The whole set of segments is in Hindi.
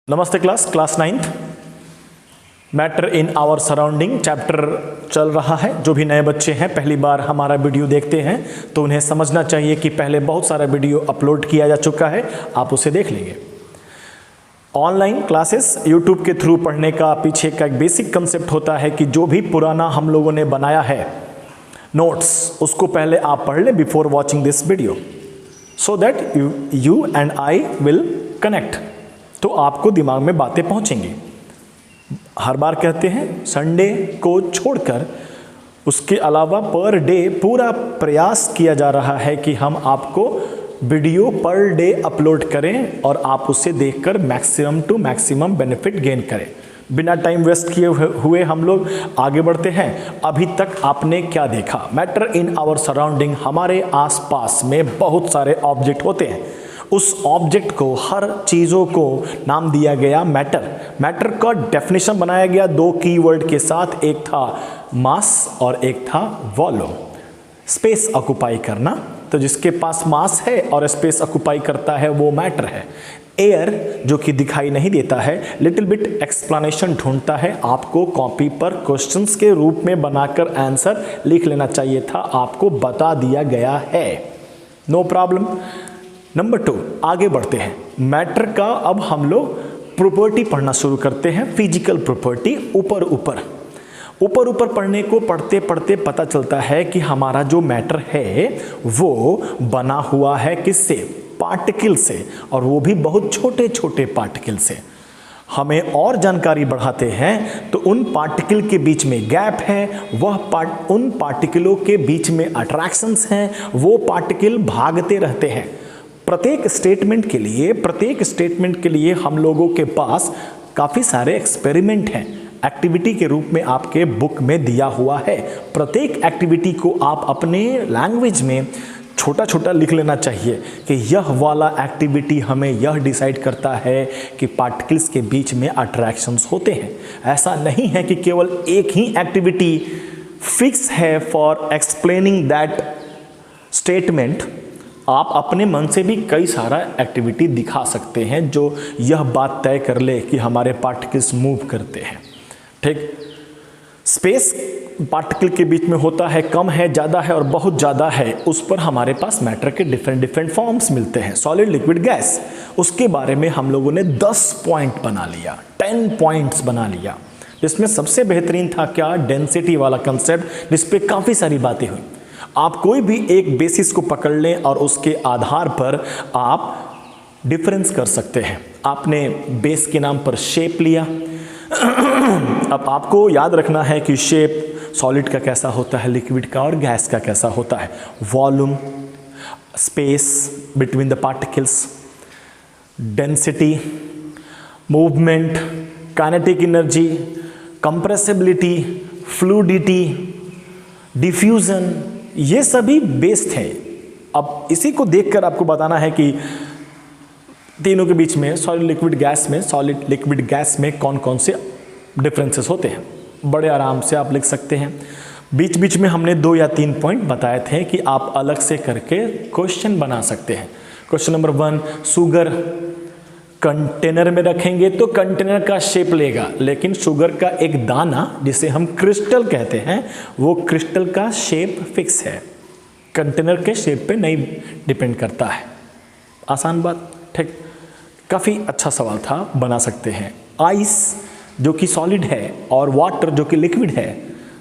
नमस्ते class 9th matter in our surrounding chapter चल रहा है। जो भी नए बच्चे हैं पहली बार हमारा वीडियो देखते हैं तो उन्हें समझना चाहिए कि पहले बहुत सारा वीडियो अपलोड किया जा चुका है, आप उसे देख लेंगे। ऑनलाइन क्लासेस यूट्यूब के थ्रू पढ़ने का पीछे का एक बेसिक कंसेप्ट होता है कि जो भी पुराना हम लोगों ने बनाया है नोट्स, उसको पहले आप पढ़ लें before watching this video, so that you and I will connect. तो आपको दिमाग में बातें पहुंचेंगी। हर बार कहते हैं संडे को छोड़कर उसके अलावा पर डे पूरा प्रयास किया जा रहा है कि हम आपको वीडियो पर डे अपलोड करें और आप उसे देखकर maximum to maximum benefit gain करें। बिना टाइम वेस्ट किए हुए हम लोग आगे बढ़ते हैं। अभी तक आपने क्या देखा? मैटर इन आवर सराउंडिंग, हमारे आसपास में बहुत सारे ऑब्जेक्ट होते हैं। उस ऑब्जेक्ट को, हर चीज़ों को नाम दिया गया मैटर। मैटर का डेफिनेशन बनाया गया दो कीवर्ड के साथ, एक था मास और एक था वॉल्यूम। स्पेस ऑक्युपाई करना, तो जिसके पास मास है और स्पेस ऑक्युपाई करता है वो मैटर है। एयर जो कि दिखाई नहीं देता है, लिटिल बिट एक्सप्लेनेशन ढूंढता है, आपको कॉपी पर क्वेश्चंस के रूप में बनाकर आंसर लिख लेना चाहिए था, आपको बता दिया गया है, नो प्रॉब्लम। नंबर 2, आगे बढ़ते हैं। मैटर का अब हम लोग प्रॉपर्टी पढ़ना शुरू करते हैं, फिजिकल प्रॉपर्टी। ऊपर पढ़ने को पढ़ते पढ़ते पता चलता है कि हमारा जो मैटर है वो बना हुआ है किससे? पार्टिकल से, और वो भी बहुत छोटे छोटे पार्टिकल से। हमें और जानकारी बढ़ाते हैं तो उन पार्टिकल के बीच में गैप है, उन पार्टिकलों के बीच में अट्रैक्शंस हैं, वो पार्टिकल भागते रहते हैं। प्रत्येक स्टेटमेंट के लिए हम लोगों के पास काफ़ी सारे एक्सपेरिमेंट हैं, एक्टिविटी के रूप में आपके बुक में दिया हुआ है। प्रत्येक एक्टिविटी को आप अपने लैंग्वेज में छोटा छोटा लिख लेना चाहिए कि यह वाला एक्टिविटी हमें यह डिसाइड करता है कि पार्टिकल्स के बीच में अट्रैक्शंस होते हैं। ऐसा नहीं है कि केवल एक ही एक्टिविटी फिक्स है फॉर एक्सप्लेनिंग दैट स्टेटमेंट। आप अपने मन से भी कई सारा एक्टिविटी दिखा सकते हैं जो यह बात तय कर ले कि हमारे पार्टिकल्स मूव करते हैं। ठीक, स्पेस पार्टिकल के बीच में होता है, कम है, ज़्यादा है और बहुत ज़्यादा है, उस पर हमारे पास मैटर के डिफरेंट फॉर्म्स मिलते हैं, सॉलिड, लिक्विड, गैस। उसके बारे में हम लोगों ने 10 पॉइंट बना लिया, 10 पॉइंट्स बना लिया, जिसमें सबसे बेहतरीन था क्या? डेंसिटी वाला कंसेप्ट, जिस पे काफ़ी सारी बातें हुई। आप कोई भी एक बेसिस को पकड़ लें और उसके आधार पर आप डिफरेंस कर सकते हैं। आपने बेस के नाम पर शेप लिया, अब आपको याद रखना है कि शेप सॉलिड का कैसा होता है, लिक्विड का और गैस का कैसा होता है। Volume, space between the particles, density, movement, kinetic energy, compressibility, fluidity, diffusion, ये सभी बेस्ड हैं। अब इसी को देखकर आपको बताना है कि तीनों के बीच में सॉलिड लिक्विड गैस में कौन कौन से डिफरेंसेस होते हैं। बड़े आराम से आप लिख सकते हैं। बीच बीच में हमने 2 या 3 पॉइंट बताए थे कि आप अलग से करके क्वेश्चन बना सकते हैं। क्वेश्चन नंबर 1, शुगर कंटेनर में रखेंगे तो कंटेनर का शेप लेगा, लेकिन शुगर का एक दाना जिसे हम क्रिस्टल कहते हैं, वो क्रिस्टल का शेप फिक्स है, कंटेनर के शेप पे नहीं डिपेंड करता है। आसान बात, ठीक, काफ़ी अच्छा सवाल था, बना सकते हैं। आइस जो कि सॉलिड है और वाटर जो कि लिक्विड है,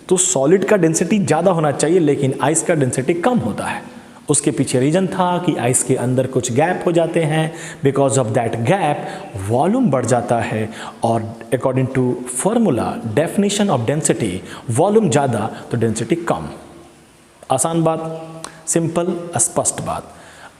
तो सॉलिड का डेंसिटी ज़्यादा होना चाहिए लेकिन आइस का डेंसिटी कम होता है। उसके पीछे रीज़न था कि आइस के अंदर कुछ गैप हो जाते हैं, because of that gap volume बढ़ जाता है, और according to formula definition of density, volume ज़्यादा तो डेंसिटी कम। आसान बात, सिंपल, स्पष्ट बात।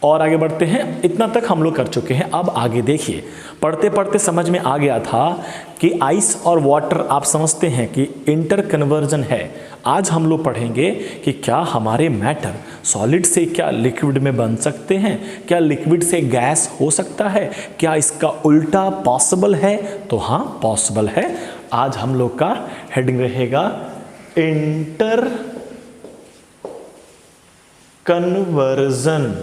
और आगे बढ़ते हैं। इतना तक हम लोग कर चुके हैं। अब आगे देखिए, पढ़ते पढ़ते समझ में आ गया था कि आइस और वाटर आप समझते हैं कि इंटर कन्वर्जन है। आज हम लोग पढ़ेंगे कि क्या हमारे मैटर सॉलिड से क्या लिक्विड में बन सकते हैं, क्या लिक्विड से गैस हो सकता है, क्या इसका उल्टा पॉसिबल है? तो हाँ, पॉसिबल है। आज हम लोग का हेडिंग रहेगा inter conversion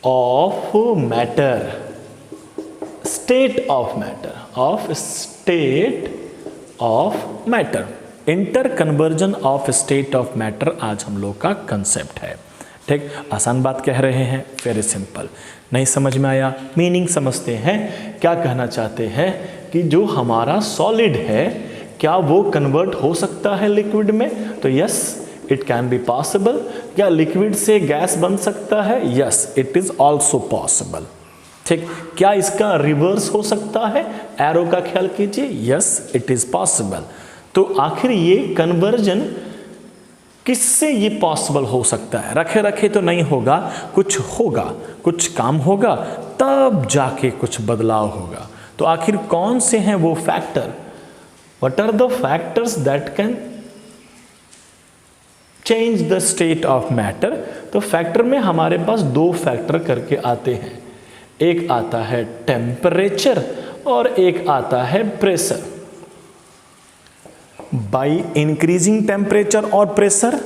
of matter. State of matter, of state of matter, inter conversion of state of matter आज हम लोग का कंसेप्ट है। ठीक, आसान बात कह रहे हैं, वेरी सिंपल। नहीं समझ में आया, मीनिंग समझते हैं। क्या कहना चाहते हैं कि जो हमारा सॉलिड है क्या वो कन्वर्ट हो सकता है लिक्विड में? तो yes, it can be possible. क्या लिक्विड से गैस बन सकता है? Yes, it is also possible. ठीक, क्या इसका रिवर्स हो सकता है? एरो का ख्याल कीजिए, यस इट इज पॉसिबल। तो आखिर ये कन्वर्जन किससे ये पॉसिबल हो सकता है? रखे रखे तो नहीं होगा, कुछ होगा, कुछ काम होगा, तब जाके कुछ बदलाव होगा। तो आखिर कौन से हैं वो factor? What are the factors that can change the state of matter? तो फैक्टर में हमारे पास दो फैक्टर करके आते हैं, एक आता है टेम्परेचर और एक आता है प्रेशर। बाई इंक्रीजिंग टेम्परेचर और प्रेशर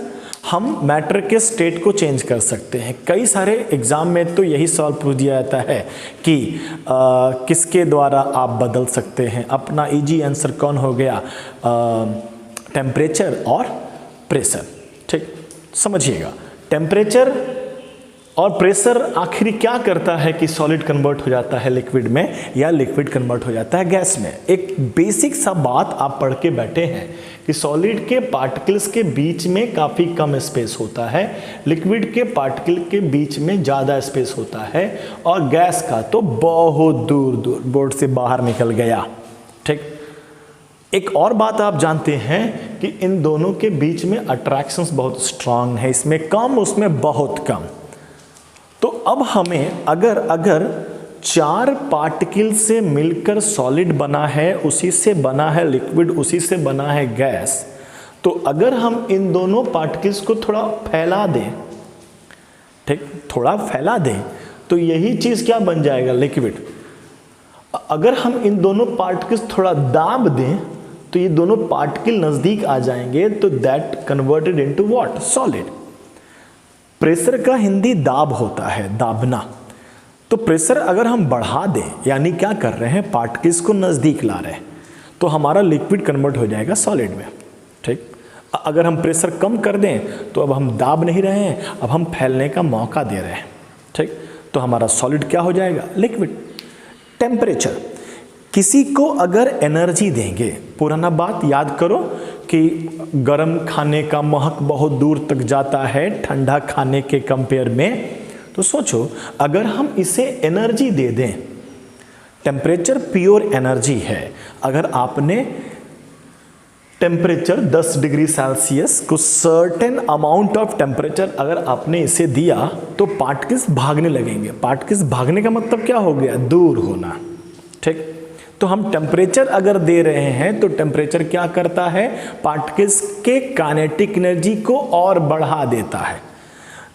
हम मैटर के स्टेट को चेंज कर सकते हैं। कई सारे एग्जाम में तो यही सवाल पूछ दिया जाता है कि किसके द्वारा आप बदल सकते हैं। अपना इजी आंसर कौन हो गया? टेम्परेचर और प्रेशर। ठीक, समझिएगा, टेम्परेचर और प्रेशर आखिर क्या करता है कि सॉलिड कन्वर्ट हो जाता है लिक्विड में या लिक्विड कन्वर्ट हो जाता है गैस में। एक बेसिक सा बात आप पढ़ के बैठे हैं कि सॉलिड के पार्टिकल्स के बीच में काफ़ी कम स्पेस होता है, लिक्विड के पार्टिकल के बीच में ज़्यादा स्पेस होता है, और गैस का तो बहुत दूर दूर बोर्ड से बाहर निकल गया। ठीक, एक और बात आप जानते हैं कि इन दोनों के बीच में अट्रैक्शंस बहुत स्ट्रांग है, इसमें कम उसमें बहुत कम। तो अब हमें अगर चार पार्टिकल से मिलकर सॉलिड बना है, उसी से बना है लिक्विड, उसी से बना है गैस, तो अगर हम इन दोनों पार्टिकल्स को थोड़ा फैला दें, ठीक, थोड़ा फैला दें, तो यही चीज़ क्या बन जाएगा? लिक्विड। अगर हम इन दोनों पार्टिकल्स थोड़ा दाब दें तो ये दोनों पार्टिकल नज़दीक आ जाएंगे, तो that converted into what? Solid. Pressure का हिंदी दाब होता है, दाबना। तो प्रेशर अगर हम बढ़ा दें, यानी क्या कर रहे हैं, पार्टिकल्स को नज़दीक ला रहे हैं, तो हमारा लिक्विड कन्वर्ट हो जाएगा सॉलिड में। ठीक, अगर हम प्रेशर कम कर दें तो अब हम दाब नहीं रहे हैं, अब हम फैलने का मौका दे रहे हैं। ठीक, तो हमारा सॉलिड क्या हो जाएगा? लिक्विड। टेम्परेचर, किसी को अगर एनर्जी देंगे, पुराना बात याद करो कि गर्म खाने का महक बहुत दूर तक जाता है ठंडा खाने के कंपेयर में। तो सोचो अगर हम इसे एनर्जी दे दें, टेम्परेचर प्योर एनर्जी है। अगर आपने टेम्परेचर 10 डिग्री सेल्सियस को सर्टेन अमाउंट ऑफ टेम्परेचर अगर आपने इसे दिया तो पार्टिकल्स भागने लगेंगे। पार्टिकल्स भागने का मतलब क्या हो गया? दूर होना। ठीक, तो हम टेम्परेचर अगर दे रहे हैं तो टेम्परेचर क्या करता है? पार्टिकल्स के काइनेटिक एनर्जी को और बढ़ा देता है।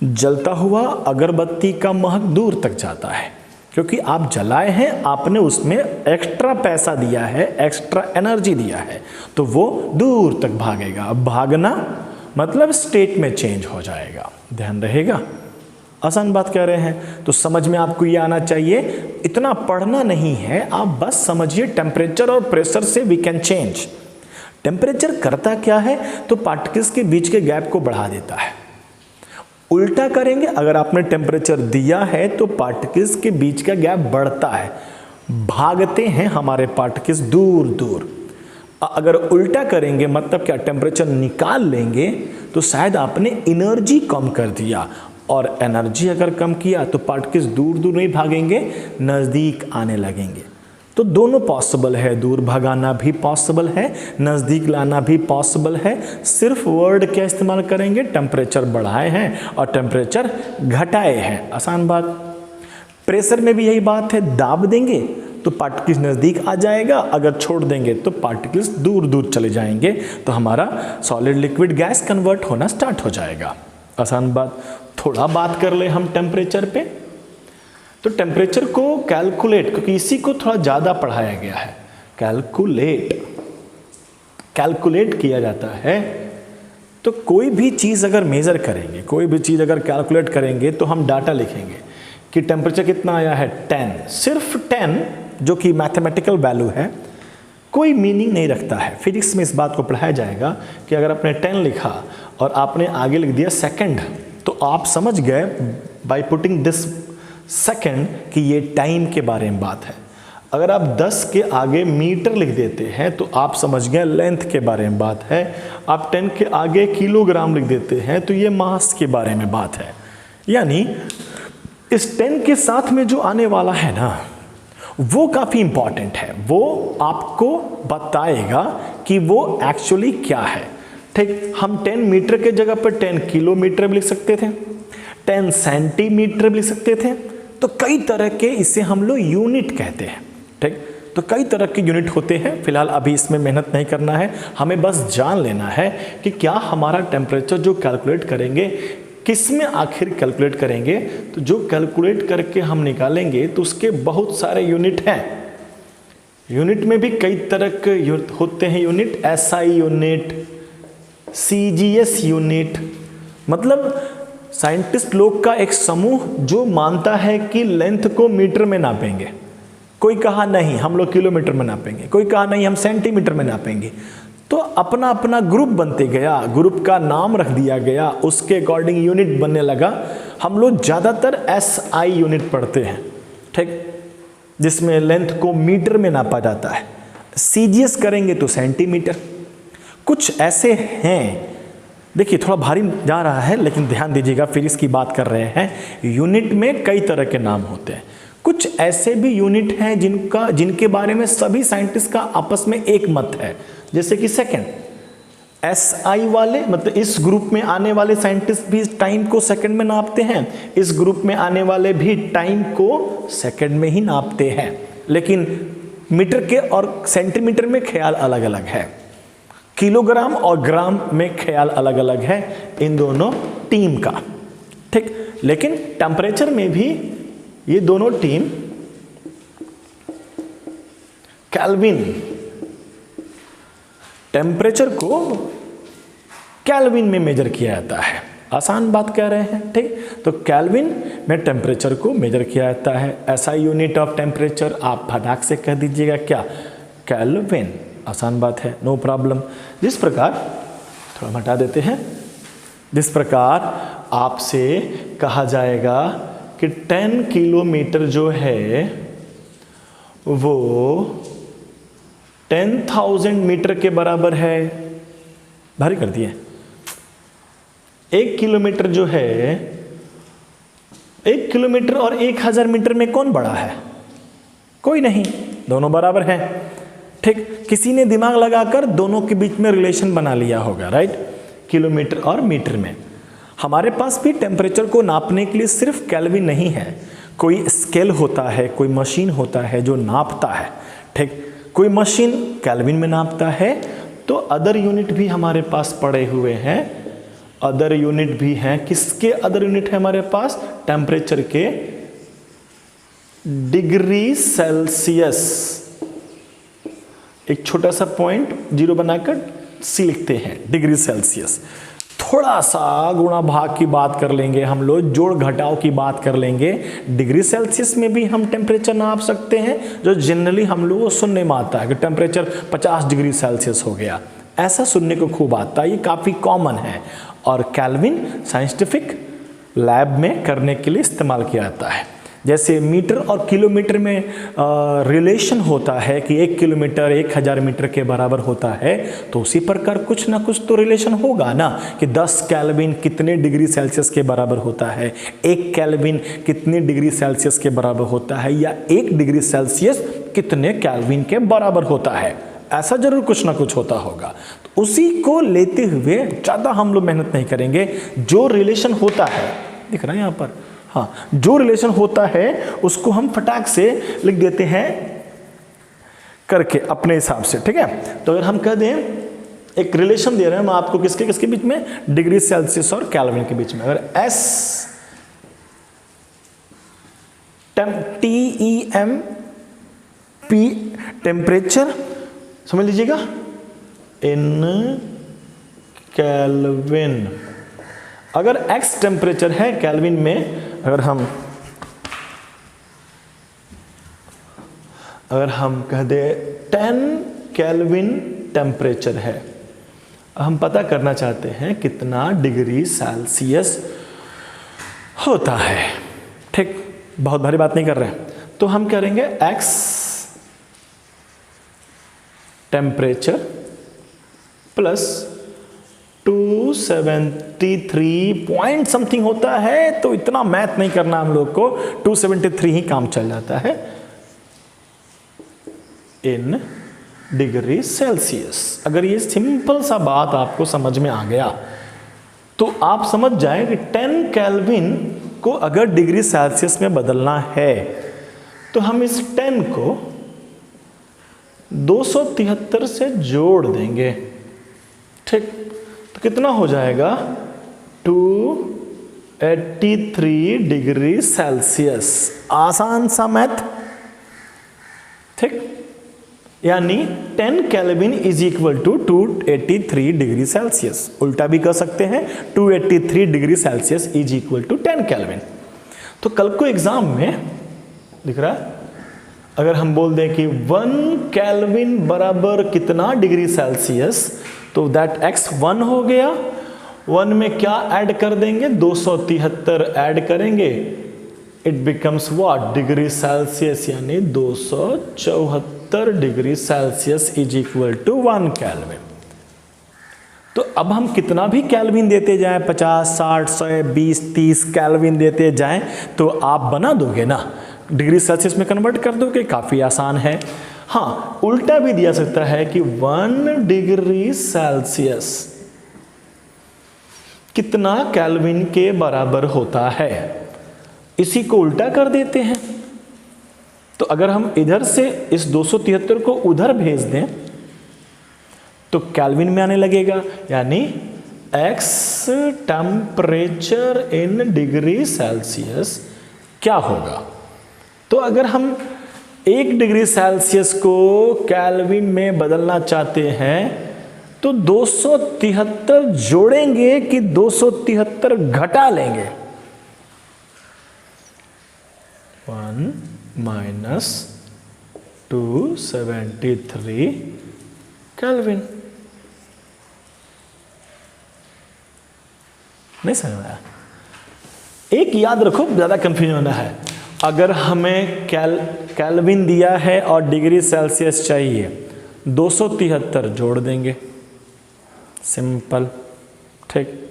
जलता हुआ अगरबत्ती का महक दूर तक जाता है, क्योंकि आप जलाए हैं, आपने उसमें एक्स्ट्रा पैसा दिया है, एक्स्ट्रा एनर्जी दिया है, तो वो दूर तक भागेगा। अब भागना मतलब स्टेट में चेंज हो जाएगा। ध्यान रहेगा, आसान बात कह रहे हैं। तो समझ में आपको ये आना चाहिए, इतना पढ़ना नहीं है, आप बस समझिए टेम्परेचर और प्रेशर से वी कैन चेंज। टेम्परेचर करता क्या है? तो पार्टिकल्स के बीच के गैप को बढ़ा देता है। उल्टा करेंगे, अगर आपने टेम्परेचर दिया है तो पार्टिकल्स के बीच का गैप बढ़ता है, भागते हैं हमारे पार्टिकल्स दूर दूर। अगर उल्टा करेंगे मतलब क्या? टेम्परेचर निकाल लेंगे तो शायद आपने एनर्जी कम कर दिया, और एनर्जी अगर कम किया तो पार्टिकल्स दूर दूर नहीं भागेंगे, नज़दीक आने लगेंगे। तो दोनों पॉसिबल है, दूर भगाना भी पॉसिबल है, नज़दीक लाना भी पॉसिबल है। सिर्फ वर्ड क्या इस्तेमाल करेंगे? टेम्परेचर बढ़ाए हैं और टेम्परेचर घटाए हैं। आसान बात। प्रेशर में भी यही बात है, दाब देंगे तो पार्टिकल्स नज़दीक आ जाएगा, अगर छोड़ देंगे तो पार्टिकल्स दूर दूर चले जाएंगे, तो हमारा सॉलिड लिक्विड गैस कन्वर्ट होना स्टार्ट हो जाएगा। आसान बात। थोड़ा बात कर ले हम टेम्परेचर पे। तो टेम्परेचर को कैलकुलेट, क्योंकि इसी को थोड़ा ज़्यादा पढ़ाया गया है, कैलकुलेट किया जाता है। तो कोई भी चीज़ अगर मेज़र करेंगे, कोई भी चीज़ अगर कैलकुलेट करेंगे तो हम डाटा लिखेंगे कि टेम्परेचर कितना आया है? 10। सिर्फ 10 जो कि मैथमेटिकल वैल्यू है, कोई मीनिंग नहीं रखता है। फिजिक्स में इस बात को पढ़ाया जाएगा कि अगर आपने 10 लिखा और आपने आगे लिख दिया सेकंड, तो आप समझ गए बाय पुटिंग दिस सेकंड कि ये टाइम के बारे में बात है। अगर आप 10 के आगे मीटर लिख देते हैं तो आप समझ गए लेंथ के बारे में बात है। आप 10 के आगे किलोग्राम लिख देते हैं तो ये मास के बारे में बात है। यानी इस 10 के साथ में जो आने वाला है ना, वो काफ़ी इंपॉर्टेंट है। वो आपको बताएगा कि वो एक्चुअली क्या है। ठीक, हम 10 मीटर के जगह पर 10 किलोमीटर भी लिख सकते थे, 10 सेंटीमीटर भी लिख सकते थे। तो कई तरह के इसे हम लोग यूनिट कहते हैं। ठीक, तो कई तरह के यूनिट होते हैं। फिलहाल अभी इसमें मेहनत नहीं करना है, हमें बस जान लेना है कि क्या हमारा टेम्परेचर जो कैलकुलेट करेंगे किस में आखिर कैलकुलेट करेंगे। तो जो कैलकुलेट करके हम निकालेंगे तो उसके बहुत सारे यूनिट हैं। यूनिट में भी कई तरह के होते हैं unit, SI unit, CGS unit, मतलब साइंटिस्ट लोग का एक समूह जो मानता है कि लेंथ को मीटर में नापेंगे। कोई कहा नहीं हम लोग किलोमीटर में नापेंगे, कोई कहा नहीं हम सेंटीमीटर में नापेंगे। तो अपना अपना ग्रुप बनते गया, ग्रुप का नाम रख दिया गया, उसके अकॉर्डिंग यूनिट बनने लगा। हम लोग ज़्यादातर एसआई यूनिट पढ़ते हैं, ठीक, जिसमें लेंथ को मीटर में नापा जाता है। सीजीएस करेंगे तो सेंटीमीटर। कुछ ऐसे हैं, देखिए थोड़ा भारी जा रहा है लेकिन ध्यान दीजिएगा, फिर इसकी बात कर रहे हैं। यूनिट में कई तरह के नाम होते हैं। कुछ ऐसे भी यूनिट हैं जिनके बारे में सभी साइंटिस्ट का आपस में एक मत है, जैसे कि सेकंड। एसआई वाले मतलब इस ग्रुप में आने वाले साइंटिस्ट भी टाइम को सेकंड में नापते हैं, इस ग्रुप में आने वाले भी टाइम को सेकंड में ही नापते हैं। लेकिन मीटर के और सेंटीमीटर में ख्याल अलग अलग है, किलोग्राम और ग्राम में ख्याल अलग अलग है इन दोनों टीम का। ठीक, लेकिन टेम्परेचर में भी ये दोनों टीम केल्विन, टेम्परेचर को केल्विन में मेजर किया जाता है। आसान बात कह रहे हैं, ठीक। तो केल्विन में टेम्परेचर को मेजर किया जाता है। ऐसा यूनिट ऑफ टेम्परेचर आप फटाक से कह दीजिएगा क्या, केल्विन। आसान बात है, नो प्रॉब्लम। जिस प्रकार, थोड़ा हटा देते हैं, जिस प्रकार आपसे कहा जाएगा कि 10 किलोमीटर जो है वो 10,000 मीटर के बराबर है। भारी कर दिए। 1 किलोमीटर जो है, 1 किलोमीटर और 1000 मीटर में कौन बड़ा है? कोई नहीं, दोनों बराबर हैं। ठीक, किसी ने दिमाग लगाकर दोनों के बीच में रिलेशन बना लिया होगा, राइट, किलोमीटर और मीटर में। हमारे पास भी टेम्परेचर को नापने के लिए सिर्फ केल्विन नहीं है, कोई स्केल होता है, कोई मशीन होता है जो नापता है। ठीक, कोई मशीन केल्विन में नापता है, तो अदर यूनिट भी हमारे पास पड़े हुए हैं। अदर यूनिट भी हैं। किसके अदर यूनिट है हमारे पास? टेम्परेचर के। डिग्री सेल्सियस, एक छोटा सा पॉइंट जीरो बनाकर सी लिखते हैं, डिग्री सेल्सियस। थोड़ा सा गुणा भाग की बात कर लेंगे हम लोग, जोड़ घटाव की बात कर लेंगे। डिग्री सेल्सियस में भी हम टेम्परेचर नाप सकते हैं, जो जनरली हम लोगों को सुनने में आता है कि टेम्परेचर 50 डिग्री सेल्सियस हो गया, ऐसा सुनने को खूब आता है, ये काफ़ी कॉमन है। और केल्विन साइंटिफिक लैब में करने के लिए इस्तेमाल किया जाता है। जैसे मीटर और किलोमीटर में रिलेशन होता है कि 1 किलोमीटर 1000 मीटर के बराबर होता है, तो उसी प्रकार कुछ ना कुछ तो रिलेशन होगा ना, कि 10 केल्विन कितने डिग्री सेल्सियस के बराबर होता है, 1 केल्विन कितने डिग्री सेल्सियस के बराबर होता है, या 1 डिग्री सेल्सियस कितने केल्विन के बराबर होता है। ऐसा जरूर कुछ ना कुछ होता होगा। तो उसी को लेते हुए ज़्यादा हम लोग मेहनत नहीं करेंगे। जो रिलेशन होता है, दिख रहा है यहाँ पर, हाँ, जो रिलेशन होता है उसको हम फटाक से लिख देते हैं करके अपने हिसाब से, ठीक है। तो अगर हम कह दें, एक रिलेशन दे रहे हैं हम आपको, किसके किसके बीच में? डिग्री सेल्सियस और केल्विन के बीच में। अगर एस TEM P टेम्परेचर समझ लीजिएगा इन केल्विन। अगर x टेम्परेचर है केल्विन में, अगर हम अगर हम कह दे 10 केल्विन टेम्परेचर है, हम पता करना चाहते हैं कितना डिग्री सेल्सियस होता है। ठीक, बहुत भारी बात नहीं कर रहे हैं, तो हम करेंगे x temperature plus 273 point something होता है, तो इतना मैथ नहीं करना हम लोग को, 273 ही काम चल जाता है इन डिग्री सेल्सियस। अगर ये सिंपल सा बात आपको समझ में आ गया तो आप समझ जाएं कि 10 केल्विन को अगर डिग्री सेल्सियस में बदलना है तो हम इस 10 को 273 से जोड़ देंगे। ठीक, तो कितना हो जाएगा 283 डिग्री सेल्सियस। आसान सा मैथ। ठीक, यानी 10 kelvin is equal to 283 degree Celsius. उल्टा भी कर सकते हैं, 283 degree Celsius is equal to 10 kelvin. तो कल को एग्जाम में दिख रहा है, अगर हम बोल दें कि 1 केल्विन बराबर कितना डिग्री सेल्सियस, तो दैट x 1 हो गया। 1 में क्या ऐड कर देंगे, 273 ऐड करेंगे, it becomes what, degree Celsius, यानी 274 degree Celsius is equal to 1 kelvin. तो अब हम कितना भी केल्विन देते जाएं, 50, 60, 100, 20, 30 केल्विन देते जाएं, तो आप बना दोगे ना, डिग्री सेल्सियस में कन्वर्ट कर दोगे। काफी आसान है। हाँ, उल्टा भी दिया सकता है कि 1 डिग्री सेल्सियस कितना केल्विन के बराबर होता है, इसी को उल्टा कर देते हैं। तो अगर हम इधर से इस 273 को उधर भेज दें तो केल्विन में आने लगेगा, यानी x temperature in degree Celsius क्या होगा। तो अगर हम 1 डिग्री सेल्सियस को केल्विन में बदलना चाहते हैं तो 273 जोड़ेंगे कि 273 घटा लेंगे। 1 माइनस 273 केल्विन। नहीं समझ में आया? एक याद रखो, ज्यादा कंफ्यूजन होना है। अगर हमें केल्विन दिया है और डिग्री सेल्सियस चाहिए, 273 जोड़ देंगे, सिंपल। ठीक,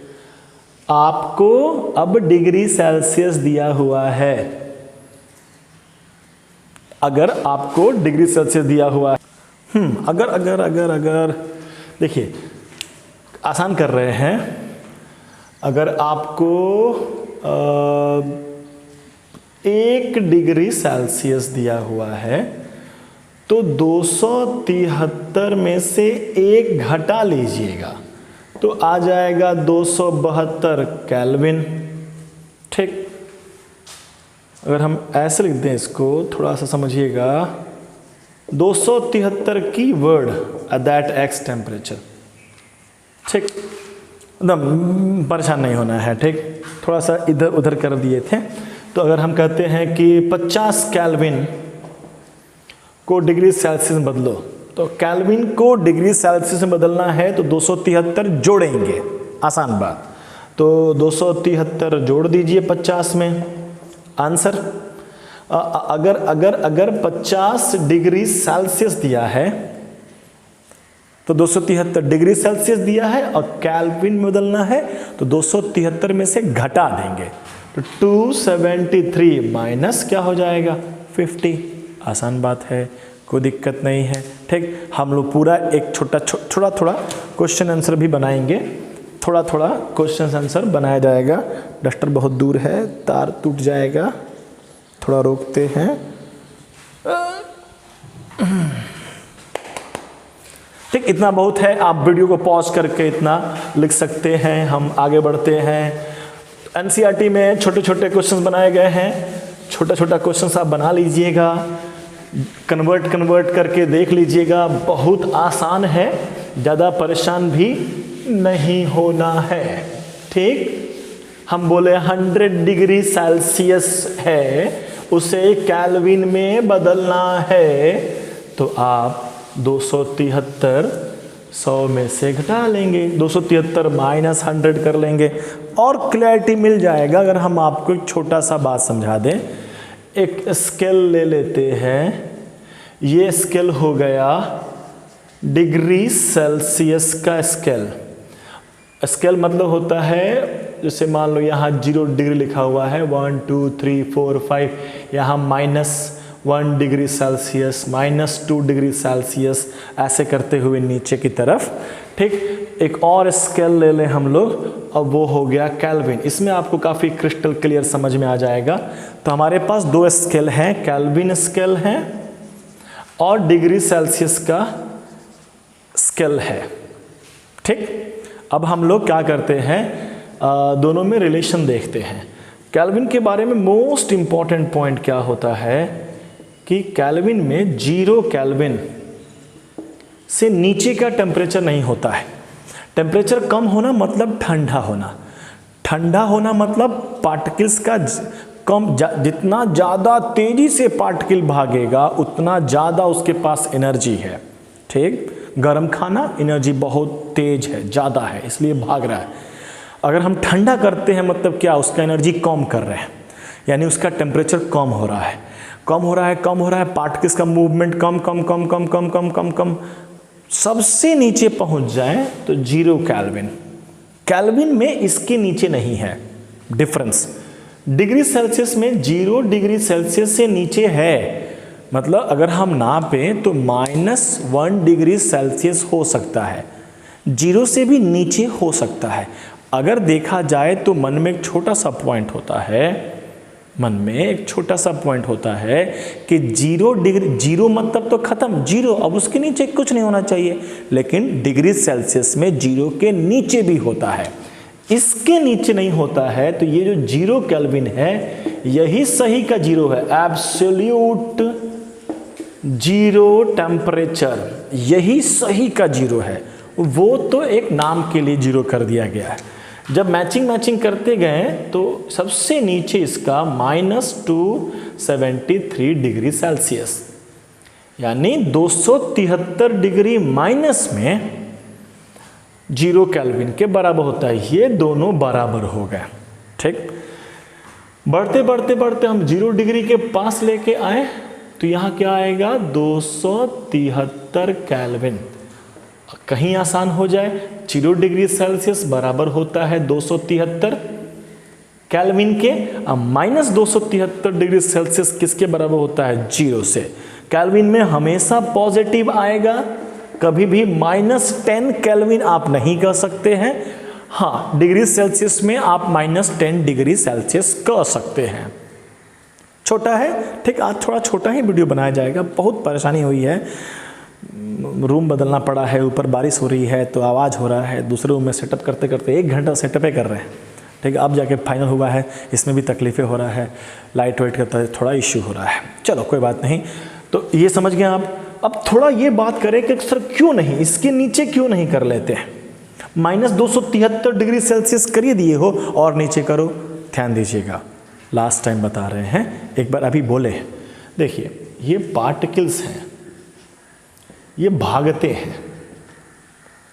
आपको अब डिग्री सेल्सियस दिया हुआ है। अगर आपको डिग्री सेल्सियस दिया हुआ है, अगर देखिए आसान कर रहे हैं। अगर आपको 1 डिग्री सेल्सियस दिया हुआ है तो 273 में से 1 घटा लीजिएगा तो आ जाएगा 272 केल्विन। ठीक, अगर हम ऐसे लिख दें इसको, थोड़ा सा समझिएगा, 273 की word at that x temperature. ठीक, एकदम परेशान नहीं होना है। ठीक, थोड़ा सा इधर उधर कर दिए थे। तो अगर हम कहते हैं कि 50 केल्विन को डिग्री सेल्सियस में बदलो, तो केल्विन को डिग्री सेल्सियस में बदलना है तो 273 जोड़ेंगे, आसान बात। तो 273 जोड़ दीजिए 50 में, आंसर। अगर 50 डिग्री सेल्सियस दिया है तो 273 डिग्री सेल्सियस दिया है और केल्विन में बदलना है तो 273 में से घटा देंगे तो 273 माइनस क्या हो जाएगा, 50। आसान बात है, कोई दिक्कत नहीं है। ठीक, हम लोग पूरा एक थोड़ा क्वेश्चन आंसर भी बनाएंगे, थोड़ा क्वेश्चन आंसर बनाया जाएगा। डस्टर बहुत दूर है, तार टूट जाएगा, थोड़ा रोकते हैं। ठीक, इतना बहुत है। आप वीडियो को पॉज करके इतना लिख सकते हैं। हम आगे बढ़ते हैं। एनसीईआरटी में छोटे छोटे क्वेश्चंस बनाए गए हैं, छोटा क्वेश्चंस आप बना लीजिएगा, कन्वर्ट करके देख लीजिएगा। बहुत आसान है, ज़्यादा परेशान भी नहीं होना है। ठीक, हम बोले 100 डिग्री सेल्सियस है, उसे केल्विन में बदलना है तो आप 273 100 में से घटा लेंगे, 273 माइनस 100 कर लेंगे और क्लैरिटी मिल जाएगा। अगर हम आपको एक छोटा सा बात समझा दें, एक स्केल ले लेते हैं, ये स्केल हो गया डिग्री सेल्सियस का स्केल। स्केल मतलब होता है, जैसे मान लो यहाँ 0 डिग्री लिखा हुआ है, 1 2 3 4 5, यहाँ -1 डिग्री सेल्सियस, -2 डिग्री सेल्सियस, ऐसे करते हुए नीचे की तरफ। ठीक, एक और स्केल ले लें हम लोग, अब वो हो गया केल्विन। इसमें आपको काफ़ी क्रिस्टल क्लियर समझ में आ जाएगा। तो हमारे पास 2 स्केल हैं, केल्विन स्केल है और डिग्री सेल्सियस का स्केल है। ठीक, अब हम लोग क्या करते हैं, दोनों में रिलेशन देखते हैं। केल्विन के बारे में मोस्ट इम्पॉर्टेंट पॉइंट क्या होता है कि केल्विन में 0 केल्विन से नीचे का टेम्परेचर नहीं होता है। टेम्परेचर कम होना मतलब ठंडा होना, ठंडा होना मतलब पार्टिकल्स का जितना ज़्यादा तेज़ी से पार्टिकल भागेगा उतना ज़्यादा उसके पास एनर्जी है। ठीक, गर्म खाना एनर्जी बहुत तेज़ है, ज़्यादा है, इसलिए भाग रहा है। अगर हम ठंडा करते हैं मतलब क्या, उसका एनर्जी कम कर रहे हैं, यानी उसका टेम्परेचर कम हो रहा है, कम हो रहा है, कम हो रहा है, पार्टिकल्स का मूवमेंट कम कम कम कम कम कम कम कम, सबसे नीचे पहुंच जाए तो 0 केल्विन। केल्विन में इसके नीचे नहीं है डिफरेंस। डिग्री सेल्सियस में 0 डिग्री सेल्सियस से नीचे है, मतलब अगर हम नापें तो -1 डिग्री सेल्सियस हो सकता है, 0 से भी नीचे हो सकता है। अगर देखा जाए तो मन में एक छोटा सा पॉइंट होता है, मन में एक छोटा सा पॉइंट होता है कि 0 डिग्री, 0 मतलब तो खत्म, 0, अब उसके नीचे कुछ नहीं होना चाहिए, लेकिन डिग्री सेल्सियस में 0 के नीचे भी होता है, इसके नीचे नहीं होता है। तो ये जो 0 केल्विन है यही सही का 0 है, एब्सोल्यूट 0 टेम्परेचर, यही सही का 0 है। वो तो एक नाम के लिए 0 कर दिया गया है। जब मैचिंग करते गए तो सबसे नीचे इसका -273 डिग्री सेल्सियस, यानी 273 डिग्री माइनस में 0 केल्विन के बराबर होता है। ये दोनों बराबर हो गए। ठीक, बढ़ते बढ़ते बढ़ते हम 0 डिग्री के पास लेके आए तो यहाँ क्या आएगा, 273 केल्विन। कहीं आसान हो जाए, 0 डिग्री सेल्सियस बराबर होता है 273 केल्विन के, -273 डिग्री सेल्सियस किसके बराबर होता है, 0 से। केल्विन में हमेशा पॉजिटिव आएगा, कभी भी -10 केल्विन आप नहीं कर सकते हैं। हाँ, डिग्री सेल्सियस में आप -10 डिग्री सेल्सियस कर सकते हैं। छोटा है, ठीक, आज थोड़ा छोटा ही वीडियो बनाया जाएगा। बहुत परेशानी हुई है, रूम बदलना पड़ा है, ऊपर बारिश हो रही है तो आवाज़ हो रहा है, दूसरे रूम में सेटअप करते करते 1 घंटा सेटअप कर रहे हैं। ठीक है, अब जाके फाइनल हुआ है, इसमें भी तकलीफ़ें हो रहा है, लाइट वाइट का थोड़ा इश्यू हो रहा है। चलो कोई बात नहीं, तो ये समझ गए आप। अब थोड़ा ये बात करें कि सर क्यों नहीं, इसके नीचे क्यों नहीं कर लेते हैं। -273 डिग्री सेल्सियस करिए दिए हो और नीचे करो। ध्यान दीजिएगा, लास्ट टाइम बता रहे हैं, एक बार अभी बोले। देखिए, ये पार्टिकल्स हैं, ये भागते हैं,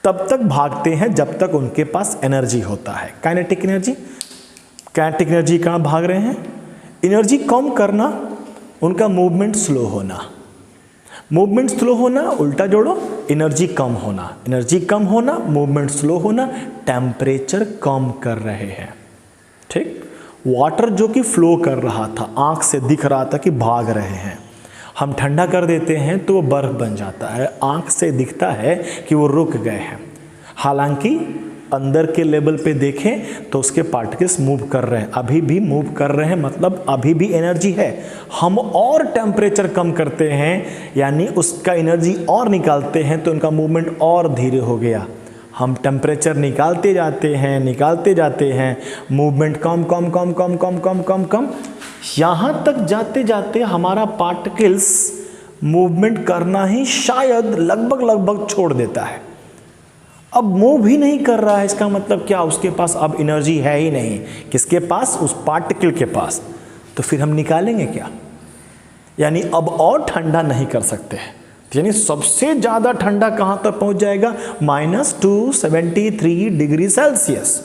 तब तक भागते हैं जब तक उनके पास एनर्जी होता है, काइनेटिक एनर्जी। काइनेटिक एनर्जी कहाँ भाग रहे हैं, एनर्जी कम करना, उनका मूवमेंट स्लो होना, मूवमेंट स्लो होना, उल्टा जोड़ो, एनर्जी कम होना, एनर्जी कम होना, मूवमेंट स्लो होना, टेम्परेचर कम कर रहे हैं। ठीक, वाटर जो कि फ्लो कर रहा था, आंख से दिख रहा था कि भाग रहे हैं, हम ठंडा कर देते हैं तो वो बर्फ़ बन जाता है, आंख से दिखता है कि वो रुक गए हैं। हालांकि अंदर के लेवल पे देखें तो उसके पार्टिकल्स मूव कर रहे हैं, अभी भी मूव कर रहे हैं, मतलब अभी भी एनर्जी है। हम और टेम्परेचर कम करते हैं, यानी उसका एनर्जी और निकालते हैं तो उनका मूवमेंट और धीरे हो गया। हम टेम्परेचर निकालते जाते हैं, मूवमेंट कम कम कम कम कम कम कम कम, यहाँ तक जाते जाते हमारा पार्टिकल्स मूवमेंट करना ही शायद लगभग छोड़ देता है। अब मूव ही नहीं कर रहा है, इसका मतलब क्या, उसके पास अब एनर्जी है ही नहीं। किसके पास, उस पार्टिकल के पास। तो फिर हम निकालेंगे क्या, यानी अब और ठंडा नहीं कर सकते हैं, यानी सबसे ज़्यादा ठंडा कहाँ तक पहुँच जाएगा? -273 डिग्री सेल्सियस।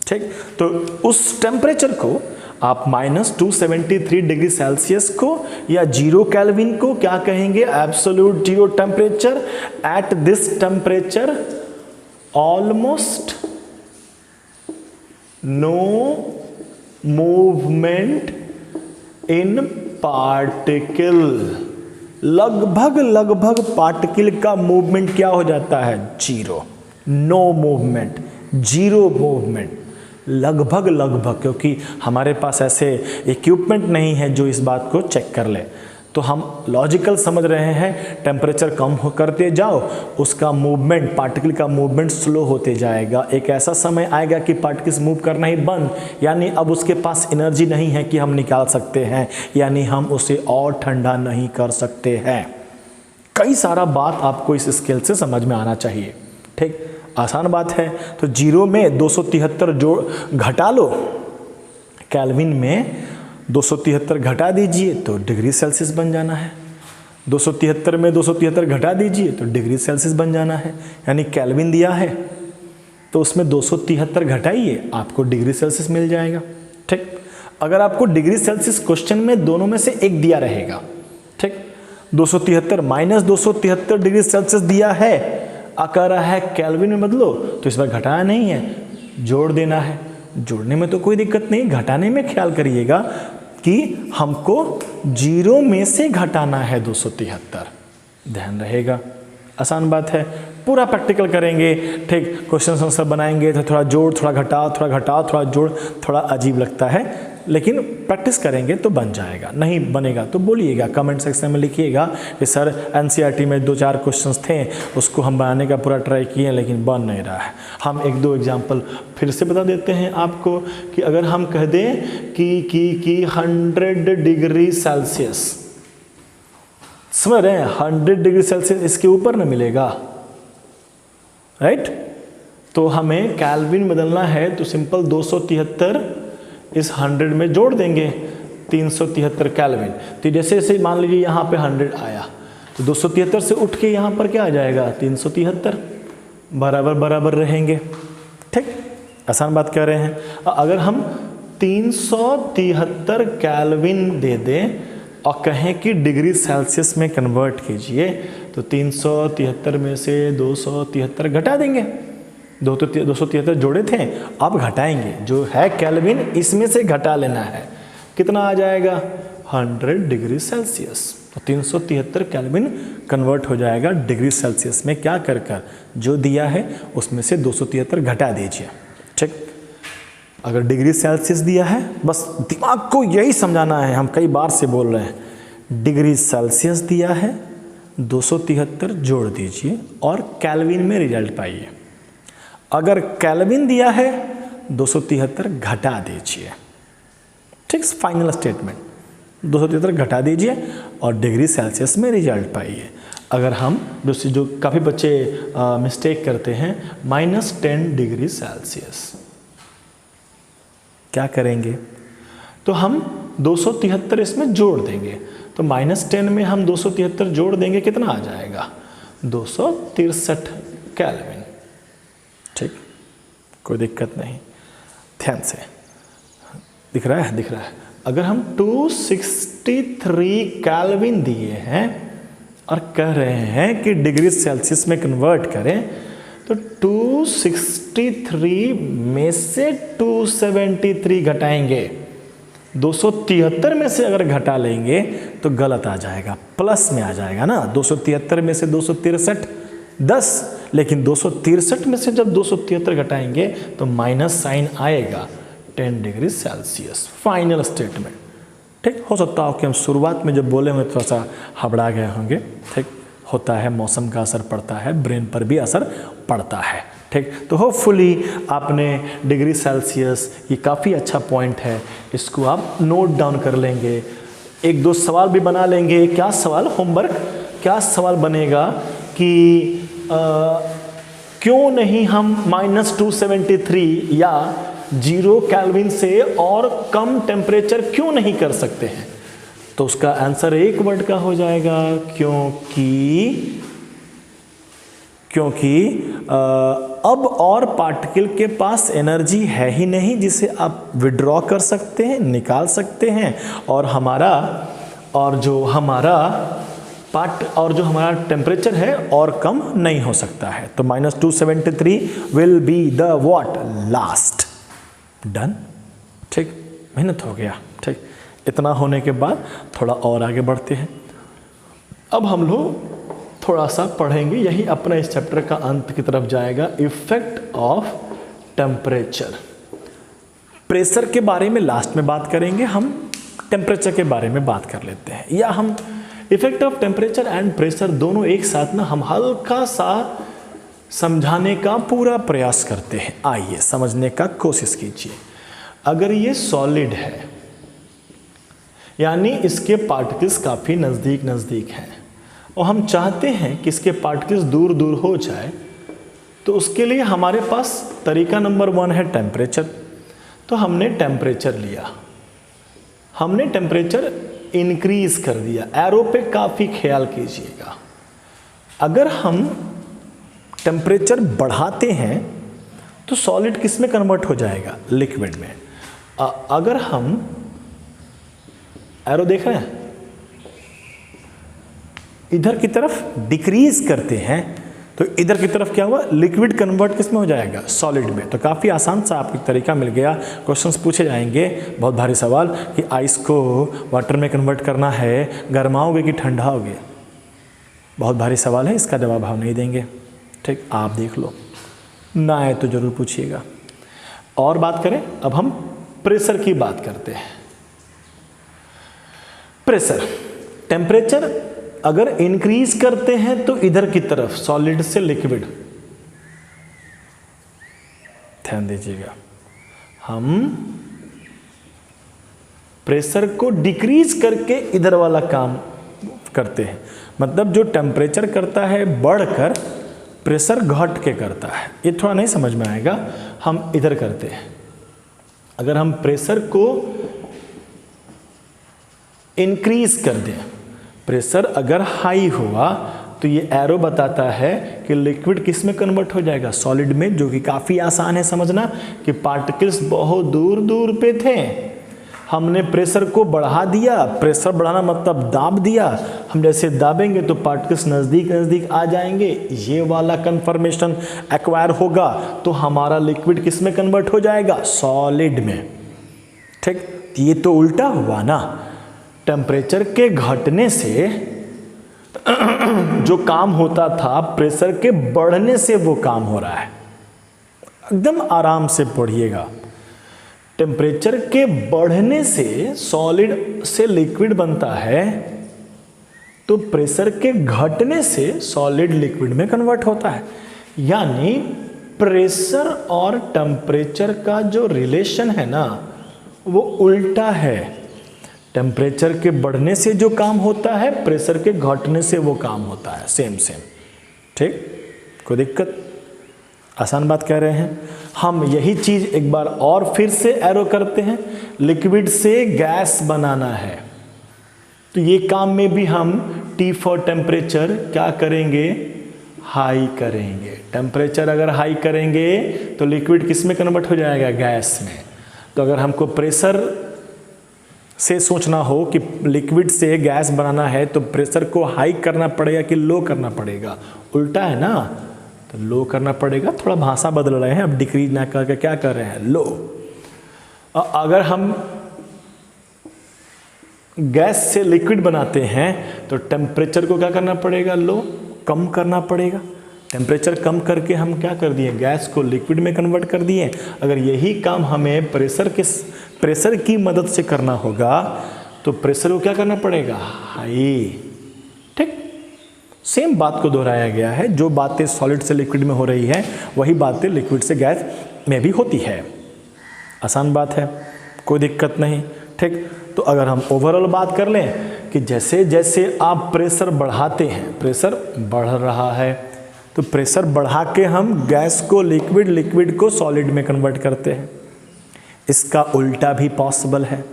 ठीक, तो उस टेम्परेचर को आप -273 डिग्री सेल्सियस को या 0 केल्विन को क्या कहेंगे? Absolute zero temperature. At this temperature almost no movement in particle. लगभग पार्टिकल का मूवमेंट क्या हो जाता है? Zero. No movement, zero movement. लगभग, क्योंकि हमारे पास ऐसे इक्विपमेंट नहीं है जो इस बात को चेक कर ले, तो हम लॉजिकल समझ रहे हैं। टेम्परेचर कम करते जाओ, उसका मूवमेंट, पार्टिकल का मूवमेंट स्लो होते जाएगा। एक ऐसा समय आएगा कि पार्टिकल्स मूव करना ही बंद, यानी अब उसके पास एनर्जी नहीं है कि हम निकाल सकते हैं, यानी हम उसे और ठंडा नहीं कर सकते हैं। कई सारा बात आपको इस स्केल से समझ में आना चाहिए। ठीक, आसान बात है। तो 0 में 273 जोड़ घटा लो, केल्विन में 273 घटा दीजिए तो डिग्री सेल्सियस बन जाना है। 273 में 273 घटा दीजिए तो डिग्री सेल्सियस बन जाना है। यानी केल्विन दिया है तो उसमें 273 घटाइए, आपको डिग्री सेल्सियस मिल जाएगा। ठीक, अगर आपको डिग्री सेल्सियस क्वेश्चन में दोनों में से एक दिया रहेगा, ठीक, 273 -273 डिग्री सेल्सियस दिया है, कह रहा है केल्विन में बदलो, तो इस बार घटाना नहीं है, जोड़ देना है। जोड़ने में तो कोई दिक्कत नहीं, घटाने में ख्याल करिएगा कि हमको 0 में से घटाना है 273, ध्यान रहेगा। आसान बात है, पूरा प्रैक्टिकल करेंगे। ठीक, क्वेश्चन आंसर बनाएंगे तो थोड़ा जोड़, थोड़ा घटाओ, थोड़ा घटाओ, थोड़ा जोड़, थोड़ा अजीब लगता है, लेकिन प्रैक्टिस करेंगे तो बन जाएगा। नहीं बनेगा तो बोलिएगा, कमेंट सेक्शन में लिखिएगा कि सर एनसीईआरटी में 2-4 क्वेश्चंस थे, उसको हम बनाने का पूरा ट्राई किए लेकिन बन नहीं रहा है। हम 1-2 एग्जाम्पल फिर से बता देते हैं आपको कि अगर हम कह दें कि 100 डिग्री सेल्सियस, समझ रहे हैं, 100 डिग्री सेल्सियस इसके ऊपर न मिलेगा, राइट? तो हमें केल्विन बदलना है तो सिंपल 273 इस 100 में जोड़ देंगे, 373 केल्विन। तो जैसे जैसे मान लीजिए यहाँ पे 100 आया तो 273 से उठ के यहाँ पर क्या आ जाएगा? 373, बराबर बराबर रहेंगे। ठीक, आसान बात कह रहे हैं। अगर हम 373 केल्विन दे दें और कहें कि डिग्री सेल्सियस में कन्वर्ट कीजिए, तो 373 में से 273 घटा देंगे। 273 जोड़े थे, अब घटाएंगे, जो है केल्विन इसमें से घटा लेना है। कितना आ जाएगा? 100 डिग्री सेल्सियस। तो 373 केल्विन कन्वर्ट हो जाएगा डिग्री सेल्सियस में, क्या कर कर जो दिया है उसमें से 273 घटा दीजिए। ठीक, अगर डिग्री सेल्सियस दिया है, बस दिमाग को यही समझाना है, हम कई बार से बोल रहे हैं। डिग्री सेल्सियस दिया है, 273 जोड़ दीजिए और केल्विन में रिजल्ट पाइए। अगर केल्विन दिया है, 273 घटा दीजिए। ठीक, फाइनल स्टेटमेंट, 273 घटा दीजिए और डिग्री सेल्सियस में रिजल्ट पाइए। अगर हम जो काफ़ी बच्चे मिस्टेक करते हैं, -10 डिग्री सेल्सियस, क्या करेंगे? तो हम 273 इसमें जोड़ देंगे, तो -10 में हम 273 जोड़ देंगे, कितना आ जाएगा? 263 केल्विन। ठीक, कोई दिक्कत नहीं, ध्यान से दिख रहा है, दिख रहा है। अगर हम 263 केल्विन दिए हैं और कह रहे हैं कि डिग्री सेल्सियस में कन्वर्ट करें, तो 263 में से 273 घटाएंगे। 273 में से अगर घटा लेंगे तो गलत आ जाएगा, प्लस में आ जाएगा ना। 273 में से 263 10, लेकिन 263 में से जब 273 घटाएंगे तो माइनस साइन आएगा, 10 डिग्री सेल्सियस। Final statement. ठीक, हो सकता हो कि हम शुरुआत में जब बोले हुए थोड़ा सा हबड़ा गए होंगे। ठीक, होता है, मौसम का असर पड़ता है, ब्रेन पर भी असर पड़ता है। ठीक, तो होपफुली आपने डिग्री सेल्सियस, ये काफ़ी अच्छा पॉइंट है, इसको आप नोट डाउन कर लेंगे। 1-2 सवाल भी बना लेंगे। क्या सवाल, होमवर्क, क्या सवाल बनेगा कि क्यों नहीं हम -273 या 0 केल्विन से और कम टेम्परेचर क्यों नहीं कर सकते हैं? तो उसका आंसर एक वर्ड का हो जाएगा, क्योंकि अब और पार्टिकल के पास एनर्जी है ही नहीं जिसे आप विड्रॉ कर सकते हैं, निकाल सकते हैं, और जो हमारा टेम्परेचर है और कम नहीं हो सकता है। तो -273 will be the what, last. Done, ठीक, मेहनत हो गया। ठीक, इतना होने के बाद थोड़ा और आगे बढ़ते हैं। अब हम लोग थोड़ा सा पढ़ेंगे, यही अपना इस चैप्टर का अंत की तरफ जाएगा, इफेक्ट ऑफ टेम्परेचर। प्रेशर के बारे में लास्ट में बात करेंगे, हम टेम्परेचर के बारे में बात कर लेते हैं, या हम effect of temperature and pressure दोनों एक साथ ना हम हल्का सा समझाने का पूरा प्रयास करते हैं। आइए समझने का कोशिश कीजिए। अगर ये सॉलिड है, यानी इसके पार्टिकल्स काफ़ी नज़दीक हैं, और हम चाहते हैं कि इसके पार्टिकल्स दूर दूर हो जाए, तो उसके लिए हमारे पास तरीका नंबर 1 है टेम्परेचर। तो हमने टेम्परेचर लिया, हमने टेम्परेचर इंक्रीज कर दिया। एरो पे काफ़ी ख्याल कीजिएगा, अगर हम टेम्परेचर बढ़ाते हैं तो सॉलिड किस में कन्वर्ट हो जाएगा, लिक्विड में। अगर हम एरो देख रहे हैं, इधर की तरफ डिक्रीज करते हैं तो इधर की तरफ क्या हुआ, लिक्विड कन्वर्ट किस में हो जाएगा, सॉलिड में। तो काफ़ी आसान सा आपको तरीका मिल गया। क्वेश्चंस पूछे जाएंगे, बहुत भारी सवाल, कि आइस को वाटर में कन्वर्ट करना है, गर्माओगे कि ठंडाओगे, बहुत भारी सवाल है, इसका जवाब हम नहीं देंगे। ठीक, आप देख लो, ना आए तो ज़रूर पूछिएगा। और बात करें, अब हम प्रेशर की बात करते हैं। प्रेशर, टेम्परेचर अगर इंक्रीज करते हैं तो इधर की तरफ सॉलिड से लिक्विड, ध्यान दीजिएगा, हम प्रेशर को डिक्रीज करके इधर वाला काम करते हैं। मतलब जो टेम्परेचर करता है बढ़कर, प्रेशर घट के करता है। ये थोड़ा नहीं समझ में आएगा, हम इधर करते हैं। अगर हम प्रेशर को इंक्रीज कर दें, प्रेशर अगर हाई हुआ तो ये एरो बताता है कि लिक्विड किस में कन्वर्ट हो जाएगा, सॉलिड में, जो कि काफ़ी आसान है समझना कि पार्टिकल्स बहुत दूर दूर पे थे, हमने प्रेशर को बढ़ा दिया। प्रेशर बढ़ाना मतलब दाब दिया, हम जैसे दाबेंगे तो पार्टिकल्स नज़दीक नज़दीक आ जाएंगे, ये वाला कन्फर्मेशन एक्वायर होगा, तो हमारा लिक्विड किस में कन्वर्ट हो जाएगा, सॉलिड में। ठीक, ये तो उल्टा हुआ ना, टेम्परेचर के घटने से जो काम होता था, प्रेशर के बढ़ने से वो काम हो रहा है। एकदम आराम से पढ़िएगा, टेम्परेचर के बढ़ने से सॉलिड से लिक्विड बनता है, तो प्रेशर के घटने से सॉलिड लिक्विड में कन्वर्ट होता है। यानी प्रेशर और टेम्परेचर का जो रिलेशन है ना, वो उल्टा है। टेम्परेचर के बढ़ने से जो काम होता है, प्रेशर के घटने से वो काम होता है, सेम। ठीक, कोई दिक्कत, आसान बात कह रहे हैं। हम यही चीज़ एक बार और फिर से एरो करते हैं, लिक्विड से गैस बनाना है, तो ये काम में भी हम T फॉर टेम्परेचर क्या करेंगे, हाई करेंगे। टेम्परेचर अगर हाई करेंगे तो लिक्विड किस में कन्वर्ट हो जाएगा, गैस में। तो अगर हमको प्रेशर से सोचना हो कि लिक्विड से गैस बनाना है, तो प्रेशर को हाई करना पड़ेगा कि लो करना पड़ेगा, उल्टा है ना, तो लो करना पड़ेगा। थोड़ा भाषा बदल रहे हैं, अब डिक्रीज ना करके क्या कर रहे हैं, लो। अगर हम गैस से लिक्विड बनाते हैं तो टेम्परेचर को क्या करना पड़ेगा, लो, कम करना पड़ेगा। टेम्परेचर कम करके हम क्या कर दिए, गैस को लिक्विड में कन्वर्ट कर दिए। अगर यही काम हमें प्रेशर की मदद से करना होगा तो प्रेशर को क्या करना पड़ेगा, हाई। ठीक, सेम बात को दोहराया गया है। जो बातें सॉलिड से लिक्विड में हो रही है, वही बातें लिक्विड से गैस में भी होती है। आसान बात है, कोई दिक्कत नहीं। ठीक, तो अगर हम ओवरऑल बात कर लें कि जैसे जैसे आप प्रेशर बढ़ाते हैं, प्रेशर बढ़ रहा है, तो प्रेशर बढ़ा के हम गैस को लिक्विड, लिक्विड को सॉलिड में कन्वर्ट करते हैं। इसका उल्टा भी पॉसिबल है।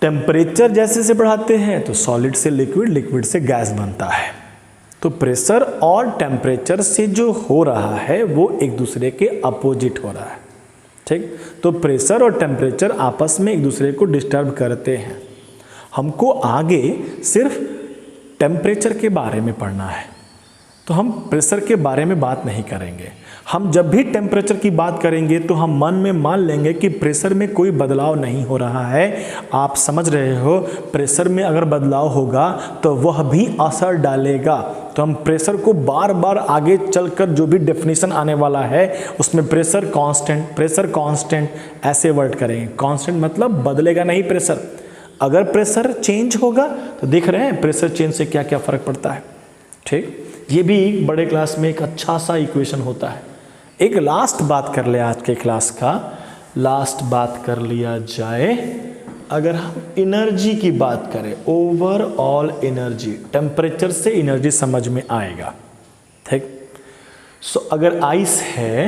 टेम्परेचर जैसे जैसे बढ़ाते हैं तो सॉलिड से लिक्विड, लिक्विड से गैस बनता है। तो प्रेशर और टेम्परेचर से जो हो रहा है वो एक दूसरे के अपोजिट हो रहा है, ठीक। तो प्रेशर और टेम्परेचर आपस में एक दूसरे को डिस्टर्ब करते हैं। हमको आगे सिर्फ टेम्परेचर के बारे में पढ़ना है, तो हम प्रेशर के बारे में बात नहीं करेंगे। हम जब भी टेम्परेचर की बात करेंगे तो हम मन में मान लेंगे कि प्रेशर में कोई बदलाव नहीं हो रहा है। आप समझ रहे हो, प्रेशर में अगर बदलाव होगा तो वह भी असर डालेगा। तो हम प्रेशर को बार बार आगे चलकर जो भी डेफिनेशन आने वाला है उसमें प्रेशर कांस्टेंट ऐसे वर्ड करेंगे। कांस्टेंट मतलब बदलेगा नहीं प्रेशर। अगर प्रेशर चेंज होगा तो देख रहे हैं प्रेशर चेंज से क्या क्या फर्क पड़ता है, ठीक। ये भी बड़े क्लास में एक अच्छा सा इक्वेशन होता है। एक लास्ट बात कर ले, आज के क्लास का लास्ट बात कर लिया जाए। अगर हम एनर्जी की बात करें, ओवरऑल एनर्जी, टेम्परेचर से एनर्जी समझ में आएगा, ठीक। सो अगर आइस है,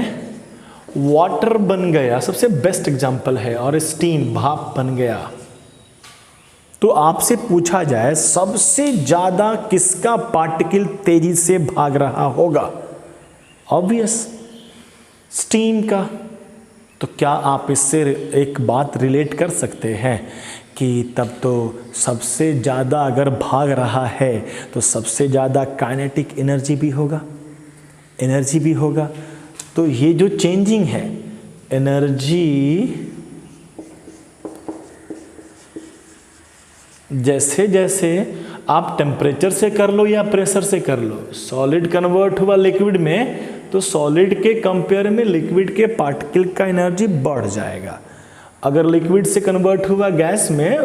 वाटर बन गया, सबसे बेस्ट एग्जांपल है, और स्टीम भाप बन गया, तो आपसे पूछा जाए सबसे ज्यादा किसका पार्टिकल तेजी से भाग रहा होगा? ऑब्वियस स्टीम का। तो क्या आप इससे एक बात रिलेट कर सकते हैं कि तब तो सबसे ज़्यादा अगर भाग रहा है तो सबसे ज़्यादा काइनेटिक एनर्जी भी होगा। तो ये जो चेंजिंग है एनर्जी, जैसे जैसे आप टेम्परेचर से कर लो या प्रेशर से कर लो, सॉलिड कन्वर्ट हुआ लिक्विड में, तो सॉलिड के कंपेयर में लिक्विड के पार्टिकल का एनर्जी बढ़ जाएगा। अगर लिक्विड से कन्वर्ट हुआ गैस में,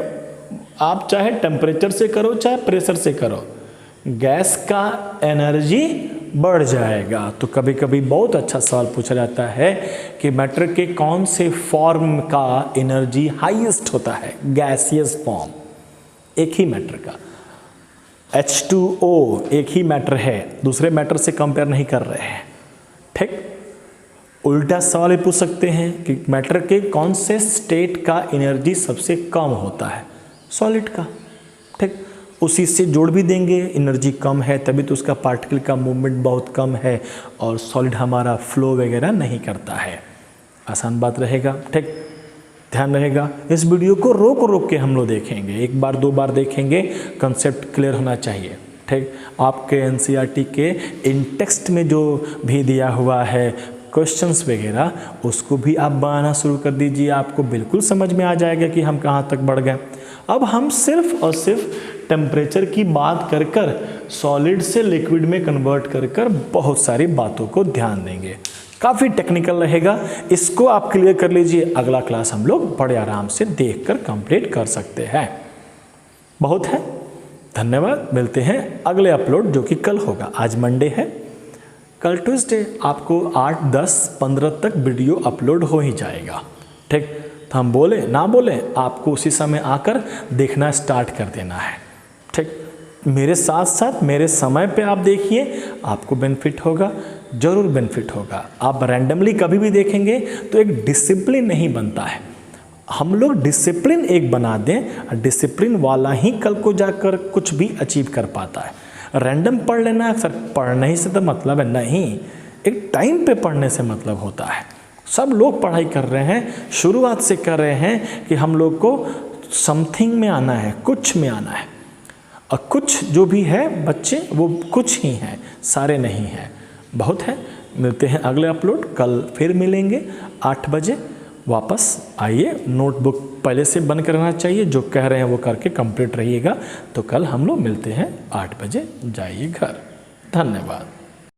आप चाहे टेम्परेचर से करो चाहे प्रेशर से करो, गैस का एनर्जी बढ़ जाएगा। तो कभी कभी बहुत अच्छा सवाल पूछा जाता है कि मैटर के कौन से फॉर्म का एनर्जी हाईएस्ट होता है? Gaseous form. एक ही मैटर का H2O एक ही मैटर है, दूसरे मैटर से कंपेयर नहीं कर रहे हैं, ठीक। उल्टा सवाल ये पूछ सकते हैं कि मैटर के कौन से स्टेट का एनर्जी सबसे कम होता है? सॉलिड का, ठीक। उसी से जोड़ भी देंगे, एनर्जी कम है तभी तो उसका पार्टिकल का मूवमेंट बहुत कम है और सॉलिड हमारा फ्लो वगैरह नहीं करता है। आसान बात रहेगा, ठीक। ध्यान रहेगा, इस वीडियो को रोक के हम लोग देखेंगे, एक बार दो बार देखेंगे, कंसेप्ट क्लियर होना चाहिए, ठीक। आपके एनसीईआरटी के इन टेक्स्ट में जो भी दिया हुआ है क्वेश्चंस वगैरह, उसको भी आप बनाना शुरू कर दीजिए, आपको बिल्कुल समझ में आ जाएगा कि हम कहाँ तक बढ़ गए। अब हम सिर्फ और सिर्फ टेम्परेचर की बात कर सॉलिड से लिक्विड में कन्वर्ट कर बहुत सारी बातों को ध्यान देंगे। काफ़ी टेक्निकल रहेगा, इसको आप क्लियर कर लीजिए। अगला क्लास हम लोग बड़े आराम से देखकर कंप्लीट कर सकते हैं। बहुत है, धन्यवाद। मिलते हैं अगले अपलोड जो कि कल होगा। आज मंडे है, कल ट्यूसडे आपको 8, 10, 15 तक वीडियो अपलोड हो ही जाएगा, ठीक। तो हम बोले ना बोले, आपको उसी समय आकर देखना स्टार्ट कर देना है, ठीक। मेरे साथ साथ मेरे समय पे आप देखिए, आपको बेनिफिट होगा, ज़रूर बेनिफिट होगा। आप रैंडमली कभी भी देखेंगे तो एक डिसिप्लिन नहीं बनता है। हम लोग डिसिप्लिन एक बना दें, डिसिप्लिन वाला ही कल को जाकर कुछ भी अचीव कर पाता है। रैंडम पढ़ लेना, सर पढ़ने ही से तो मतलब है नहीं, एक टाइम पे पढ़ने से मतलब होता है। सब लोग पढ़ाई कर रहे हैं, शुरुआत से कर रहे हैं कि हम लोग को समथिंग में आना है, कुछ में आना है, और कुछ जो भी है बच्चे वो कुछ ही हैं, सारे नहीं हैं। बहुत है, मिलते हैं अगले अपलोड, कल फिर मिलेंगे 8 बजे। वापस आइए, नोटबुक पहले से बंद करना चाहिए, जो कह रहे हैं वो करके कंप्लीट रहिएगा। तो कल हम लोग मिलते हैं 8 बजे, जाइए घर। धन्यवाद।